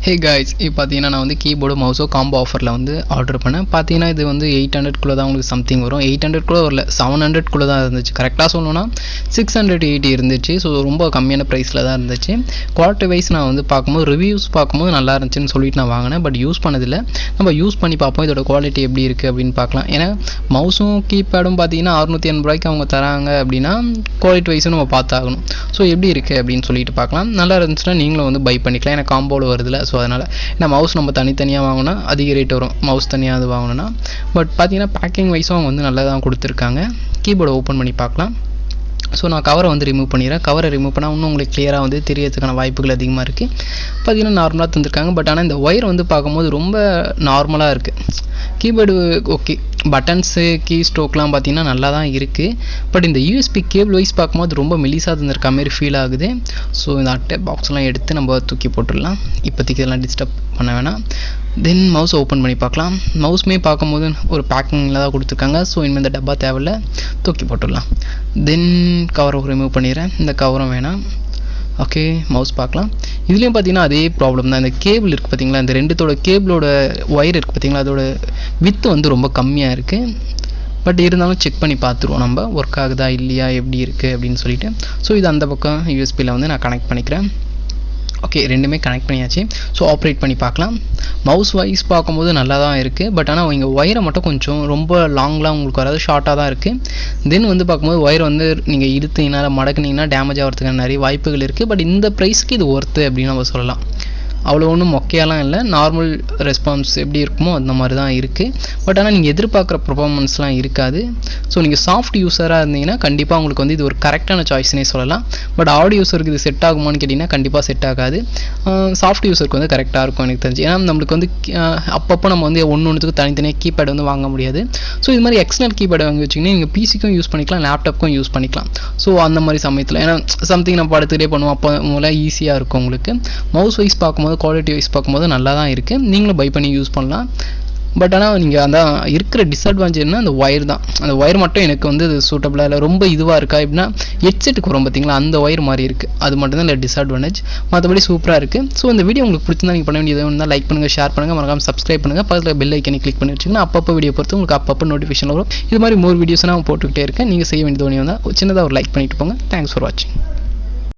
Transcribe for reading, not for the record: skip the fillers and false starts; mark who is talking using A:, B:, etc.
A: Hey guys, இப்போ பார்த்தீங்கன்னா நான் வந்து கீபோர்டு மவுஸோ காம்போ ஆஃபரில் வந்து ஆர்டர் பண்ணேன். பார்த்தீங்கன்னா இது வந்து 800 தான் உங்களுக்கு சம்திங் வரும். 800 வரல, 700 தான் இருந்துச்சு. கரெக்டாக சொல்லணும்னா 680 இருந்துச்சு. ஸோ ரொம்ப கம்மியான ப்ரைஸில் தான் இருந்துச்சு. குவாலிட்டி வைஸ் நான் வந்து பார்க்கும்போது ரிவ்யூஸ் பார்க்கும்போது நல்லா இருந்துச்சுன்னு சொல்லிட்டு நான் வாங்கினேன். பட் யூஸ் பண்ணதில்லை. நம்ம யூஸ் பண்ணி பார்ப்போம் இதோட குவாலிட்டி எப்படி இருக்குது அப்படின்னு பார்க்கலாம். ஏன்னா மவுஸும் கீபேடும் பார்த்தீங்கன்னா 680 அவங்க தராங்க அப்படின்னா குவாலிட்டி வைஸும் நம்ம பார்த்தாகணும். ஸோ எப்படி இருக்குது அப்படின்னு சொல்லிட்டு பார்க்கலாம். நல்லா இருந்துச்சுன்னா நீங்களும் வந்து பை பண்ணிக்கலாம். ஏன்னா காம்போவில் வருதுல. ஸோ அதனால் ஏன்னா மவுஸ் நம்ம தனித்தனியாக வாங்கினா அதிக ரேட் வரும். மவுஸ் தனியாக அது வாங்கினோன்னா. பட் பார்த்தீங்கன்னா பேக்கிங் வைஸும் அவங்க வந்து நல்லா தான் கொடுத்துருக்காங்க. கீபோர்டை ஓப்பன் பண்ணி பார்க்கலாம். ஸோ நான் கவரை வந்து ரிமூவ் பண்ணிடுறேன். கவரை ரிமூவ் பண்ணால் இன்னும் உங்களுக்கு கிளியராக வந்து தெரியறதுக்கான வாய்ப்புகள் அதிகமாக இருக்குது. பார்த்தீங்கன்னா நார்மலாக தந்துருக்காங்க. பட் ஆனால் இந்த ஒயர் வந்து பார்க்கும்போது ரொம்ப நார்மலாக இருக்குது. கீபோர்டு ஓகே, பட்டன்ஸு கீ ஸ்ட்ரோக்லாம் பார்த்தீங்கன்னா நல்லா தான் இருக்குது. பட் இந்த யூஎஸ்பி கேபிள் வைஸ் பார்க்கும்போது ரொம்ப மெலிசாக தந்திருக்க மாதிரி ஃபீல் ஆகுது. ஸோ இந்த அட்டை பாக்ஸ்லாம் எடுத்து நம்ம தூக்கி போட்டுடலாம். இப்போதைக்கு இதெல்லாம் டிஸ்டர்ப் பண்ண வேணாம். தென் மவுஸ் ஓப்பன் பண்ணி பார்க்கலாம். மவுஸ்மே பார்க்கும்போது ஒரு பேக்கிங்கில் தான் கொடுத்துருக்காங்க. ஸோ இனிமேல் இந்த டப்பா தேவையில்ல, தூக்கி போட்டுடலாம். தென் கவரை ரிமூவ் பண்ணிடுறேன். இந்த கவரும் வேணாம். ஓகே, மவுஸ் பார்க்கலாம். இதுலேயும் பார்த்தீங்கன்னா அதே ப்ராப்ளம் தான். இந்த கேபிள் இருக்குது பார்த்தீங்களா, இந்த ரெண்டுத்தோட கேபிளோட ஒயர் இருக்குது பார்த்தீங்களா, அதோட வித்து வந்து ரொம்ப கம்மியாக இருக்குது. பட் இருந்தாலும் செக் பண்ணி பார்த்துருவோம் நம்ம ஒர்க் ஆகுதா இல்லையா எப்படி இருக்குது அப்படின்னு சொல்லிட்டு. ஸோ இது அந்த பக்கம் யூஎஸ்பியில் வந்து நான் கனெக்ட் பண்ணிக்கிறேன். ஓகே, ரெண்டுமே கனெக்ட் பண்ணியாச்சு. ஸோ ஆப்ரேட் பண்ணி பார்க்கலாம். மவுஸ் வைஸ் பார்க்கும்போது நல்லா தான் இருக்குது. பட் ஆனால் இங்கே ஒயரை மட்டும் கொஞ்சம் ரொம்ப லாங்லாம் உங்களுக்கு வராது, ஷார்ட்டாக தான் இருக்குது. தென் வந்து பார்க்கும்போது ஒயர் வந்து நீங்கள் இழுத்தீங்கன்னா மடக்குனீங்கன்னா டேமேஜ் ஆகிறதுக்கான நிறைய வாய்ப்புகள் இருக்குது. பட் இந்த ப்ரைஸ்க்கு இது ஒர்த்து அப்படின்னு நம்ம சொல்லலாம். அவ்வளோ ஒன்றும் மொக்கையாலாம் இல்லை. நார்மல் ரெஸ்பான்ஸ் எப்படி இருக்குமோ அந்த மாதிரி தான் இருக்குது. பட் ஆனால் நீங்கள் எதிர்பார்க்குற பர்ஃபார்மன்ஸ்லாம் இருக்காது. ஸோ நீங்கள் சாஃப்ட் யூஸராக இருந்தீங்கன்னா கண்டிப்பாக உங்களுக்கு வந்து இது ஒரு கரெக்டான சாய்ஸ்னே சொல்லலாம். பட் ஆடியோ யூஸருக்கு இது செட் ஆகுமான்னு கேட்டிங்கன்னா கண்டிப்பாக செட் ஆகாது. சாஃப்ட் யூஸருக்கு வந்து கரெக்டாக இருக்கும் எனக்கு தெரிஞ்சு. ஏன்னா நம்மளுக்கு வந்து அப்பப்போ நம்ம வந்து ஒன்றுத்துக்கு தனித்தனியாக கீபேட் வந்து வாங்க முடியாது. ஸோ இது மாதிரி எக்ஸ்டர்னல் கீபேட் வாங்கி வச்சிங்கன்னா நீங்கள் பிசிக்கும் யூஸ் பண்ணிக்கலாம், லேப்டாப்க்கும் யூஸ் பண்ணிக்கலாம். ஸோ அந்த மாதிரி சமயத்தில் ஏன்னா சம்திங் நம்ம படுத்துகிட்டே பண்ணுவோம், அப்போ மூலம் ஈஸியாக இருக்கும் உங்களுக்கு. மவுஸ் வைஸ் பார்க்கும்போது குவாலிட்டி வைஸ் பார்க்கும்போது நல்லா தான் இருக்குது. நீங்களும் பை பண்ணி யூஸ் பண்ணலாம். பட் ஆனால் நீங்கள் அந்த இருக்கிற டிஸ்அட்வான்டேஜ்னா அந்த ஒயர் தான். அந்த ஒயர் மட்டும் எனக்கு வந்து இது சூட்டபிளாக இல்லை, ரொம்ப இதுவாக இருக்கா எப்படின்னா ஹெட்செட்டுக்கு வரும் பார்த்தீங்களா, அந்த ஒயர் மாதிரி இருக்குது. அது மட்டும் தான் இல்லை டிஸ்அட்வான்டேஜ். மற்றபடி சூப்பராக இருக்குது. ஸோ இந்த வீடியோ உங்களுக்கு பிடிச்சிருந்தா நீங்கள் பண்ண வேண்டியது இருந்தால் லைக் பண்ணுங்கள், ஷேர் பண்ணுங்கள், மறக்காமல் சப்ஸ்கிரைப் பண்ணுங்கள். பக்கத்தில் பெல் ஐக்கனை கிளிக் பண்ணி வச்சிங்கன்னா அப்பப்போ வீடியோ பொறுத்து உங்களுக்கு அப்பப்போ நோட்டிஃபிகேஷன் வரும். இது மாதிரி மோர் வீடியோஸ் நான் போட்டுக்கிட்டே இருக்கேன். நீங்கள் செய்ய வேண்டியது ஒன்று வந்தால் சின்னதாக ஒரு லைக் பண்ணிட்டு போங்க. தேங்க்ஸ் ஃபார் வாட்சிங்.